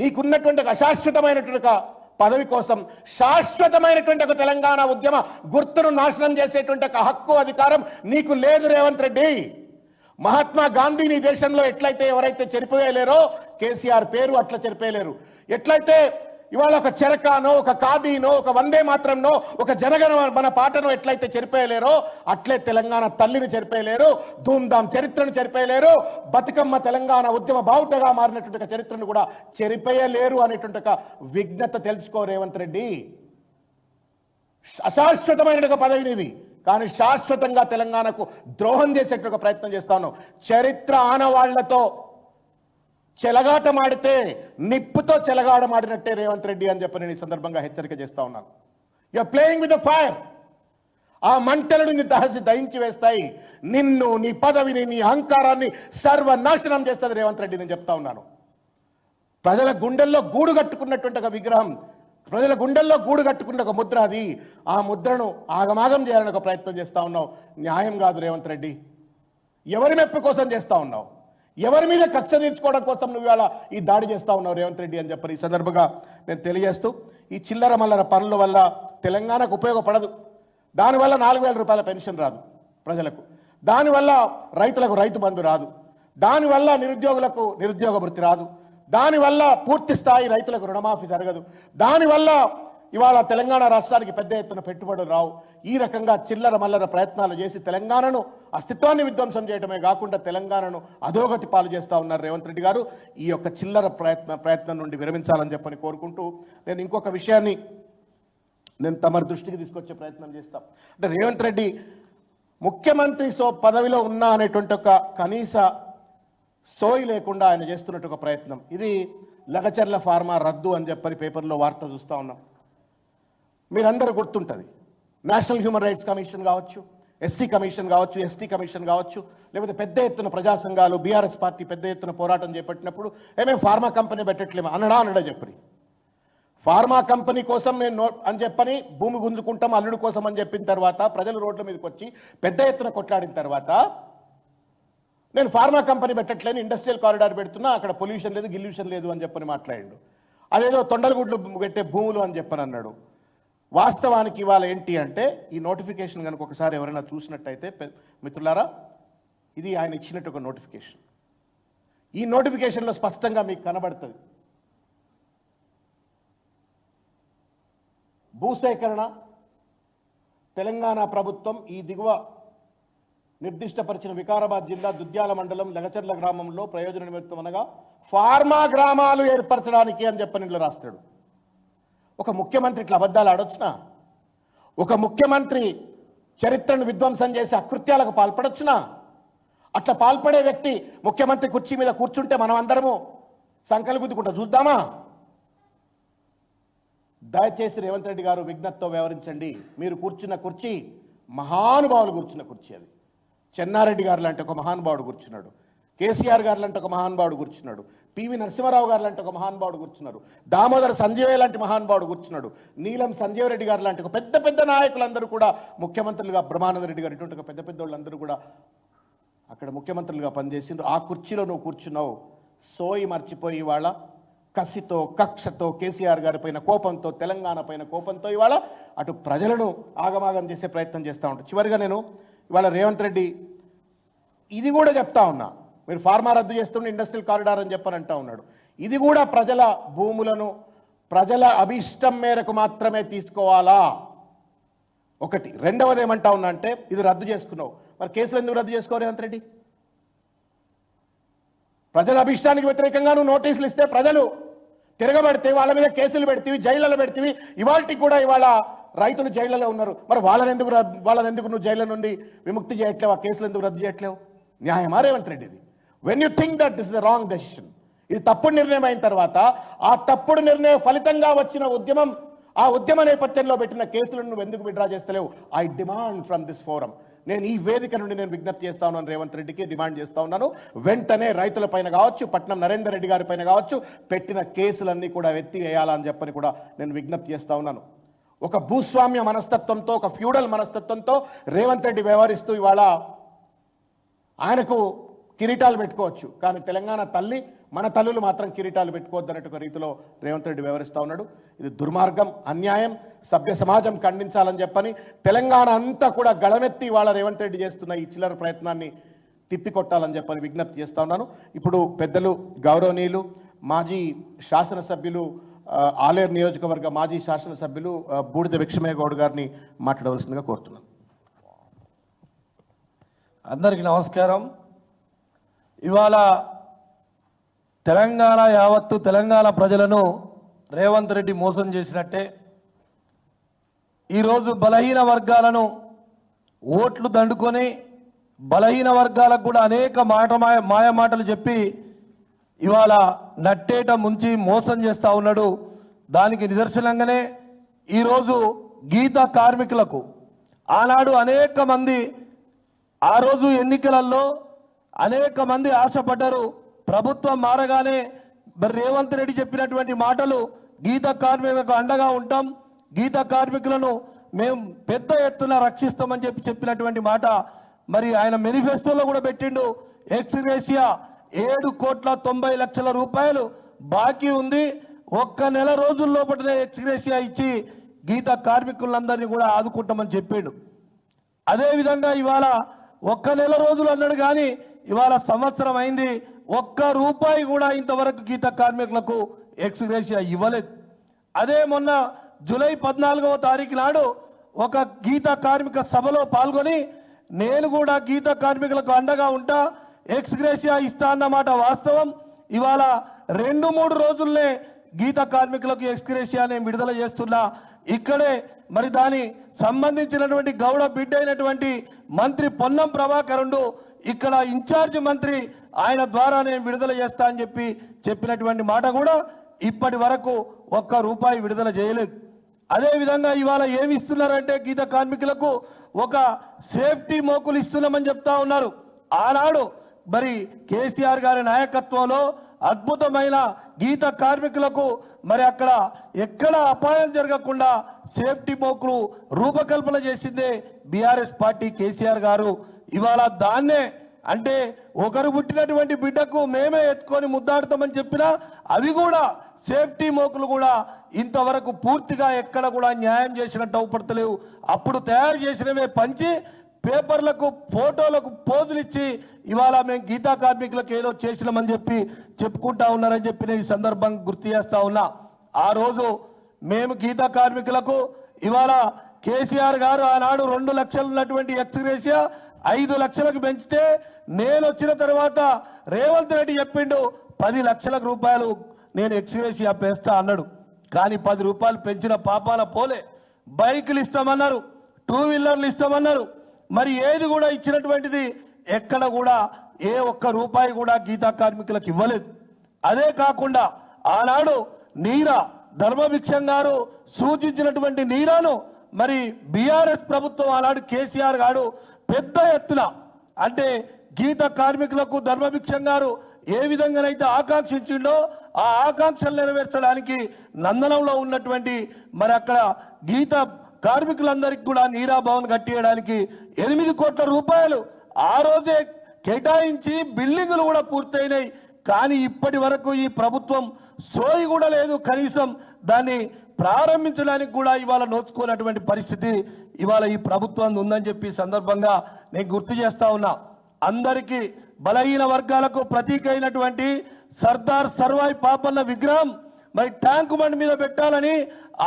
Speaker 1: నీకున్నటువంటి అశాశ్వతమైనటువంటి పదవి కోసం శాశ్వతమైనటువంటి ఒక తెలంగాణ ఉద్యమ గుర్తును నాశనం చేసేటువంటి ఒక హక్కు, అధికారం నీకు లేదు రేవంత్ రెడ్డి. మహాత్మా గాంధీని దేశంలో ఎట్లయితే ఎవరైతే చెరిపోయలేరో, కేసీఆర్ పేరు అట్లా చెరిపోయలేరు. ఎట్లయితే ఇవాళ ఒక చెరకానో, ఒక ఖాదీనో, ఒక వందే మాత్రంనో, ఒక జనగణ మన పాటనో ఎట్లయితే చెరిపోయలేరో, అట్లే తెలంగాణ తల్లిని చెరిపోయలేరు, ధూమ్ధామ్ చరిత్రను చెరిపోయలేరు, బతుకమ్మ తెలంగాణ ఉద్యమ బావుటగా మారినటువంటి చరిత్రను కూడా చెరిపోయలేరు అనేటువంటి ఒక విజ్ఞత తెలుసుకో రేవంత్ రెడ్డి. అశాశ్వతమైన ఒక పదవిని ఇది, కానీ శాశ్వతంగా తెలంగాణకు ద్రోహం చేసేట ప్రయత్నం చేస్తా ఉన్నాం. చరిత్ర ఆనవాళ్లతో చెలగాటమాడితే నిప్పుతో చెలగాటమాడినట్టే రేవంత్ రెడ్డి అని చెప్పి నేను ఈ సందర్భంగా హెచ్చరిక చేస్తా ఉన్నాను. You are playing with the fire. ఆ మంటలను దహించి వేస్తాయి. నిన్ను, నీ పదవిని, నీ అహంకారాన్ని సర్వనాశనం చేస్తుంది రేవంత్ రెడ్డి నేను చెప్తా ఉన్నాను. ప్రజల గుండెల్లో గూడు కట్టుకున్నటువంటి ఒక విగ్రహం, ప్రజల గుండెల్లో గూడు కట్టుకున్న ఒక ముద్ర అది. ఆ ముద్రను ఆగమాగం చేయాలని ఒక ప్రయత్నం చేస్తా ఉన్నావు. న్యాయం కాదు రేవంత్ రెడ్డి. ఎవరి మెప్పు కోసం చేస్తా ఉన్నావు? ఎవరి మీద కక్ష తీర్చుకోవడం కోసం నువ్వు ఇవాళ ఈ దాడి చేస్తా ఉన్నావు రేవంత్ రెడ్డి అని చెప్పి ఈ సందర్భంగా నేను తెలియజేస్తూ, ఈ చిల్లర మల్లర పనుల వల్ల తెలంగాణకు ఉపయోగపడదు. దానివల్ల 4,000 రూపాయల పెన్షన్ రాదు ప్రజలకు, దానివల్ల రైతులకు రైతు బంధు రాదు, దానివల్ల నిరుద్యోగులకు నిరుద్యోగ వృత్తి రాదు, దానివల్ల పూర్తి స్థాయి రైతులకు రుణమాఫీ జరగదు, దానివల్ల ఇవాళ తెలంగాణ రాష్ట్రానికి పెద్ద ఎత్తున పెట్టుబడులు రావు. ఈ రకంగా చిల్లర మల్లర ప్రయత్నాలు చేసి తెలంగాణను అస్తిత్వాన్ని విధ్వంసం చేయడమే కాకుండా తెలంగాణను అధోగతి పాలు చేస్తా ఉన్నారు రేవంత్ రెడ్డి గారు. ఈ యొక్క చిల్లర ప్రయత్నం నుండి విరమించాలని చెప్పని కోరుకుంటూ, నేను ఇంకొక విషయాన్ని నేను తమ దృష్టికి తీసుకొచ్చే ప్రయత్నం చేస్తాం. అంటే రేవంత్ రెడ్డి ముఖ్యమంత్రి పదవిలో ఉన్నా అనేటువంటి ఒక కనీస సోయి లేకుండా ఆయన చేస్తున్నట్టు ఒక ప్రయత్నం. ఇది లగచర్ల ఫార్మా రద్దు అని చెప్పని పేపర్లో వార్త చూస్తూ ఉన్నాం. మీరందరూ గుర్తుంటుంది, నేషనల్ హ్యూమన్ రైట్స్ కమిషన్ కావచ్చు, ఎస్సీ కమిషన్ కావచ్చు, ఎస్టీ కమిషన్ కావచ్చు, లేకపోతే పెద్ద ఎత్తున ప్రజా సంఘాలు, బీఆర్ఎస్ పార్టీ పెద్ద ఎత్తున పోరాటం చేపట్టినప్పుడు మేము ఫార్మా కంపెనీ పెట్టట్లేము అనడా చెప్పని, ఫార్మా కంపెనీ కోసం నేను అని చెప్పని భూమి గుంజుకుంటాం అల్లుడు కోసం అని చెప్పిన తర్వాత ప్రజలు రోడ్ల మీదకి వచ్చి పెద్ద ఎత్తున కొట్లాడిన తర్వాత నేను ఫార్మా కంపెనీ పెట్టట్లేని, ఇండస్ట్రియల్ కారిడార్ పెడుతున్నా, అక్కడ పొల్యూషన్ లేదు గిల్యూషన్ లేదు అని చెప్పని మాట్లాడిండు. అదేదో తొండలగుడ్లు పెట్టే భూములు అని చెప్పని అన్నాడు. వాస్తవానికి ఇవాళ ఏంటి అంటే, ఈ నోటిఫికేషన్ కనుక ఒకసారి ఎవరైనా చూసినట్టయితే మిత్రులారా, ఇది ఆయన ఇచ్చినట్టు ఒక నోటిఫికేషన్. ఈ నోటిఫికేషన్లో స్పష్టంగా మీకు కనబడుతుంది భూసేకరణ తెలంగాణ ప్రభుత్వం ఈ దిగువ నిర్దిష్టపరిచిన వికారాబాద్ జిల్లా దుద్యాల మండలం లగచర్ల గ్రామంలో ప్రయోజన నిమిత్తం అనగా ఫార్మా గ్రామాలు ఏర్పరచడానికి అని చెప్పని ఇంట్లో రాస్తాడు. ఒక ముఖ్యమంత్రి ఇట్లా అబద్ధాలు ఆడొచ్చునా? ఒక ముఖ్యమంత్రి చరిత్రను విధ్వంసం చేసి అకృత్యాలకు పాల్పడొచ్చునా? అట్లా పాల్పడే వ్యక్తి ముఖ్యమంత్రి కుర్చీ మీద కూర్చుంటే మనం అందరము సంకలు గుద్దుకుంటా చూద్దామా? దయచేసి రేవంత్ రెడ్డి గారు విజ్ఞతతో వ్యవహరించండి. మీరు కూర్చున్న కుర్చీ మహానుభావులు కూర్చున్న కుర్చీ. అది చెన్నారెడ్డి గారు లాంటి ఒక మహానుభావుడు కూర్చున్నాడు, కేసీఆర్ గారు లాంటి ఒక మహానుభావుడు కూర్చున్నాడు, పివి నరసింహారావు గారు లాంటి ఒక మహానుభావుడు కూర్చున్నారు, దామోదర సంజయ్ లాంటి మహానుభావుడు కూర్చున్నాడు, నీలం సంజీవ్ రెడ్డి గారు లాంటి ఒక పెద్ద పెద్ద నాయకులందరూ కూడా ముఖ్యమంత్రులుగా, బ్రహ్మానంద రెడ్డి గారు ఇటువంటి ఒక పెద్ద పెద్ద వాళ్ళందరూ కూడా అక్కడ ముఖ్యమంత్రులుగా పనిచేసిండ్రు. ఆ కుర్చీలో నువ్వు కూర్చున్నావు. సోయి మర్చిపోయి ఇవాళ కసితో కక్షతో కేసీఆర్ గారి పైన కోపంతో, తెలంగాణ పైన కోపంతో ఇవాళ అటు ప్రజలను ఆగమాగం చేసే ప్రయత్నం చేస్తూ ఉంటారు. చివరిగా నేను ఇవాళ రేవంత్ రెడ్డి ఇది కూడా చెప్తా ఉన్నా, మీరు ఫార్మా రద్దు చేస్తుంటే ఇండస్ట్రియల్ కారిడార్ అని చెప్పని అంటా ఉన్నాడు. ఇది కూడా ప్రజల భూములను ప్రజల అభిష్టం మేరకు మాత్రమే తీసుకోవాలా? ఒకటి. రెండవది ఏమంటా ఉన్నా అంటే, ఇది రద్దు చేసుకున్నావు, మరి కేసులు ఎందుకు రద్దు చేసుకోవు రేవంత్ రెడ్డి? ప్రజల అభిష్టానికి వ్యతిరేకంగా నువ్వు నోటీసులు ఇస్తే ప్రజలు తిరగబడితే వాళ్ళ మీద కేసులు పెడితేవి, జైళ్ళలో పెడితేవి. ఇవాళకి కూడా ఇవాళ రైతులు జైళ్లలో ఉన్నారు. మరి వాళ్ళని ఎందుకు నువ్వు జైళ్ళ నుండి విముక్తి చేయట్లేవు? ఆ కేసులు ఎందుకు రద్దు చేయట్లేవు? న్యాయమా రేవంత్ రెడ్డిది? When you think that this is the wrong decision, ఇది తప్పుడు నిర్ణయం అయిన తర్వాత ఆ తప్పుడు నిర్ణయం ఫలితంగా వచ్చిన ఉద్యమం, ఆ ఉద్యమ నేపథ్యంలో పెట్టిన కేసులను నువ్వు ఎందుకు విడ్రా చేస్తలేవు? I demand from this forum, నేను ఈ వేదిక నుండి నేను విజ్ఞప్తి చేస్తా ఉన్నాను, రేవంత్ రెడ్డికి డిమాండ్ చేస్తా ఉన్నాను, వెంటనే రైతుల పైన కావచ్చు, పట్నం నరేందర్ రెడ్డి గారి పైన కావచ్చు, పెట్టిన కేసులన్నీ కూడా ఎత్తి వేయాలని చెప్పని కూడా నేను విజ్ఞప్తి చేస్తా ఉన్నాను. ఒక భూస్వామ్య మనస్తత్వంతో, ఒక ఫ్యూడల్ మనస్తత్వంతో రేవంత్ రెడ్డి వ్యవహరిస్తూ ఇవాళ ఆయనకు కిరీటాలు పెట్టుకోవచ్చు, కానీ తెలంగాణ తల్లి, మన తల్లులు మాత్రం కిరీటాలు పెట్టుకోవద్దు అన్నట్టు రీతిలో రేవంత్ రెడ్డి వ్యవహరిస్తూ ఉన్నాడు. ఇది దుర్మార్గం, అన్యాయం, సభ్య సమాజం ఖండించాలని చెప్పని తెలంగాణ అంతా కూడా గళమెత్తి ఇవాళ రేవంత్ రెడ్డి చేస్తున్న ఈ చిల్లర ప్రయత్నాన్ని తిప్పికొట్టాలని చెప్పని విజ్ఞప్తి చేస్తా ఉన్నాను. ఇప్పుడు పెద్దలు గౌరవనీయులు మాజీ శాసనసభ్యులు, ఆలేరు నియోజకవర్గ మాజీ శాసనసభ్యులు బూడిద విక్షమయ్య గౌడ్ గారిని మాట్లాడవలసిందిగా కోరుతున్నాను.
Speaker 2: అందరికీ నమస్కారం. ఇవాళ తెలంగాణ యావత్తు, తెలంగాణ ప్రజలను రేవంత్ రెడ్డి మోసం చేసినట్టే. ఈరోజు బలహీన వర్గాలను ఓట్లు దండుకొని బలహీన వర్గాలకు కూడా అనేక మాయ మాటలు చెప్పి ఇవాళ నట్టేట ముంచి మోసం చేస్తా ఉన్నాడు. దానికి నిదర్శనంగానే ఈరోజు గీత కార్మికులకు ఆనాడు అనేక మంది ఆ రోజు ఎన్నికలలో అనేక మంది ఆశపడ్డారు. ప్రభుత్వం మారగానే మరి రేవంత్ రెడ్డి చెప్పినటువంటి మాటలు గీత కార్మికులకు అండగా ఉంటాం, గీత కార్మికులను మేము పెద్ద ఎత్తున రక్షిస్తామని చెప్పినటువంటి మాట మరి ఆయన మేనిఫెస్టోలో కూడా పెట్టిండు. ఎక్స్గ్రేషియా 7,90,00,000 రూపాయలు బాకీ ఉంది. ఒక్క నెల రోజుల లోపలనే ఎక్స్గ్రేషియా ఇచ్చి గీత కార్మికులందరినీ కూడా ఆదుకుంటామని చెప్పిండు. అదేవిధంగా ఇవాళ ఒక్క నెల రోజులు అన్నాడు కానీ ఇవాళ సంవత్సరం అయింది, ఒక్క రూపాయి కూడా ఇంతవరకు గీత కార్మికులకు ఎక్స్గ్రేషియా ఇవ్వలేదు. అదే మొన్న జూలై 14వ తారీఖు నాడు ఒక గీత కార్మిక సభలో పాల్గొని నేను కూడా గీత కార్మికులకు అండగా ఉంటా, ఎక్స్గ్రేషియా ఇస్తా అన్నమాట వాస్తవం. ఇవాళ 2-3 రోజుల్నే గీత కార్మికులకు ఎక్స్గ్రేషియా నేను విడుదల చేస్తున్నా. ఇక్కడే మరి దాని సంబంధించినటువంటి గౌడ బిడ్డ అయినటువంటి మంత్రి పొన్నం ప్రభాకరుడు ఇక్కడ ఇన్ఛార్జ్ మంత్రి, ఆయన ద్వారా నేను విడుదల చేస్తా అని చెప్పినటువంటి మాట కూడా ఇప్పటి వరకు ఒక్క రూపాయి విడుదల చేయలేదు. అదేవిధంగా ఇవాళ ఏమి ఇస్తున్నారంటే గీత కార్మికులకు ఒక సేఫ్టీ మోకులు ఇస్తున్నామని చెప్తా ఉన్నారు. ఆనాడు మరి కేసీఆర్ గారి నాయకత్వంలో అద్భుతమైన గీత కార్మికులకు మరి అక్కడ ఎక్కడ అపాయం జరగకుండా సేఫ్టీ మోకులు రూపకల్పన చేసిందే బీఆర్ఎస్ పార్టీ కేసీఆర్ గారు. ఇవాళ దాన్నే అంటే ఒకరు పుట్టినటువంటి బిడ్డకు మేమే ఎత్తుకొని ముద్దాడుతామని చెప్పినా అవి కూడా సేఫ్టీ మోకులు కూడా ఇంతవరకు పూర్తిగా ఎక్కడ కూడా న్యాయం చేసినట్టు అవుపడతలేవు. అప్పుడు తయారు చేసినవే పంచి పేపర్లకు ఫోటోలకు పోజులు ఇచ్చి ఇవాళ మేము గీతా కార్మికులకు ఏదో చేసినామని చెప్పుకుంటా ఉన్నారని చెప్పి నేను ఈ సందర్భంగా గుర్తు చేస్తా ఉన్నా. ఆ రోజు మేము గీతా కార్మికులకు ఇవాళ కేసీఆర్ గారు ఆనాడు 2 లక్షలు ఉన్నటువంటి ఎక్స్గ్రేషియా 5 లక్షలకు పెంచితే నేను వచ్చిన తర్వాత రేవంత్ రెడ్డి చెప్పిండు 10 లక్షల రూపాయలు నేను ఎక్స్గ్రేషియా పెంచుతా అన్నాడు. కానీ 10 రూపాయలు పెంచిన పాపాల పోలే. బైకులు ఇస్తామన్నారు, 2 వీలర్లు ఇస్తామన్నారు, మరి ఏది కూడా ఇచ్చినటువంటిది ఎక్కడ కూడా ఏ ఒక్క రూపాయి కూడా గీతా కార్మికులకు ఇవ్వలేదు. అదే కాకుండా ఆనాడు నీరా ధర్మభిక్షం గారు సూచించినటువంటి నీరాను మరి బీఆర్ఎస్ ప్రభుత్వం ఆనాడు కేసీఆర్ గారు పెద్ద ఎత్తున అంటే గీత కార్మికులకు ధర్మభిక్షం గారు ఏ విధంగానైతే ఆకాంక్షించిండో ఆ ఆకాంక్షలు నెరవేర్చడానికి నందనంలో ఉన్నటువంటి మరి అక్కడ గీత కార్మికులందరికీ కూడా నీరా భవన్ కట్టియడానికి 8 కోట్ల రూపాయలు ఆ రోజే కేటాయించి బిల్డింగులు కూడా పూర్తయినాయి. కానీ ఇప్పటి వరకు ఈ ప్రభుత్వం సోయి కూడా లేదు, కనీసం దాన్ని ప్రారంభించడానికి కూడా ఇవాళ నోచుకున్నటువంటి పరిస్థితి ఇవాళ ఈ ప్రభుత్వం ఉందని చెప్పి సందర్భంగా నేను గుర్తు చేస్తా ఉన్నా. అందరికీ బలహీన వర్గాలకు ప్రతీక అయినటువంటి సర్దార్ సర్వాయి పాపన్న విగ్రహం మరి ట్యాంక్ బండ్ మీద పెట్టాలని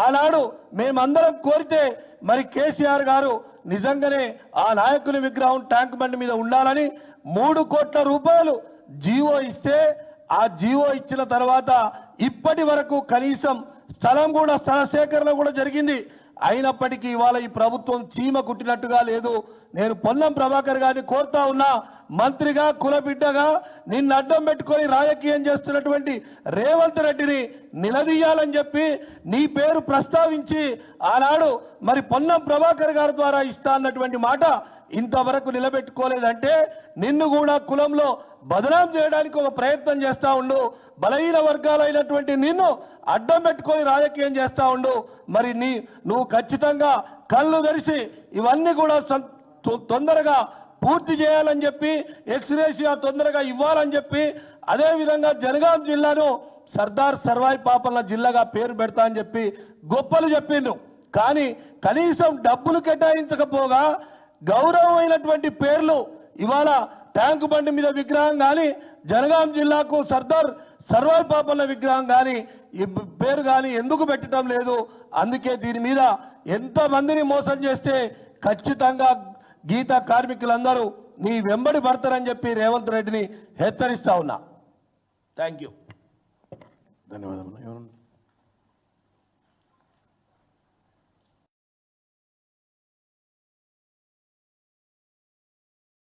Speaker 2: ఆనాడు మేమందరం కోరితే మరి కేసీఆర్ గారు నిజంగానే ఆ నాయకుని విగ్రహం ట్యాంక్ బండ్ మీద ఉండాలని 3 కోట్ల రూపాయలు జీవో ఇస్తే ఆ జీవో ఇచ్చిన తర్వాత ఇప్పటి వరకు కనీసం స్థలం సేకరణ కూడా జరిగింది. అయినప్పటికీ ఇవాళ ఈ ప్రభుత్వం చీమ కుట్టినట్టుగా లేదు. నేను పొన్నం ప్రభాకర్ గారిని కోరుతా ఉన్నా, మంత్రిగా కులబిడ్డగా నిన్ను అడ్డం పెట్టుకొని రాజకీయం చేస్తున్నటువంటి రేవంత్ రెడ్డిని నిలదీయాలని చెప్పి నీ పేరు ప్రస్తావించి ఆనాడు మరి పొన్నం ప్రభాకర్ గారి ద్వారా ఇస్తా అన్నటువంటి మాట ఇంతవరకు నిలబెట్టుకోలేదంటే నిన్ను కూడా కులంలో బదనాం చేయడానికి ఒక ప్రయత్నం చేస్తా ఉండు. బలహీన వర్గాలైనటువంటి నిన్ను అడ్డం పెట్టుకొని రాజకీయం చేస్తా ఉండు. మరి నువ్వు ఖచ్చితంగా కళ్ళు తెరిచి ఇవన్నీ కూడా తొందరగా పూర్తి చేయాలని చెప్పి ఎక్స్గ్రేషియా తొందరగా ఇవ్వాలని చెప్పి అదేవిధంగా జనగాం జిల్లాను సర్దార్ సర్వాయి పాపన్న జిల్లాగా పేరు పెడతా అని చెప్పి గొప్పలు చెప్పిండ్రు. కానీ కనీసం డబ్బులు కేటాయించకపోగా గౌరవమైనటువంటి పేర్లు ఇవాళ ట్యాంక్ బండి మీద విగ్రహం కానీ జనగాం జిల్లాకు సర్దార్ సర్వాయి పాపన్న విగ్రహం కానీ ఈ పేరు కానీ ఎందుకు పెట్టడం లేదు? అందుకే దీని మీద ఎంతమందిని మోసం చేస్తే ఖచ్చితంగా గీత కార్మికులందరూ నీ వెంబడి పడతారని చెప్పి రేవంత్ రెడ్డిని హెచ్చరిస్తా ఉన్నా. Thank you.
Speaker 1: ధన్యవాదాలు.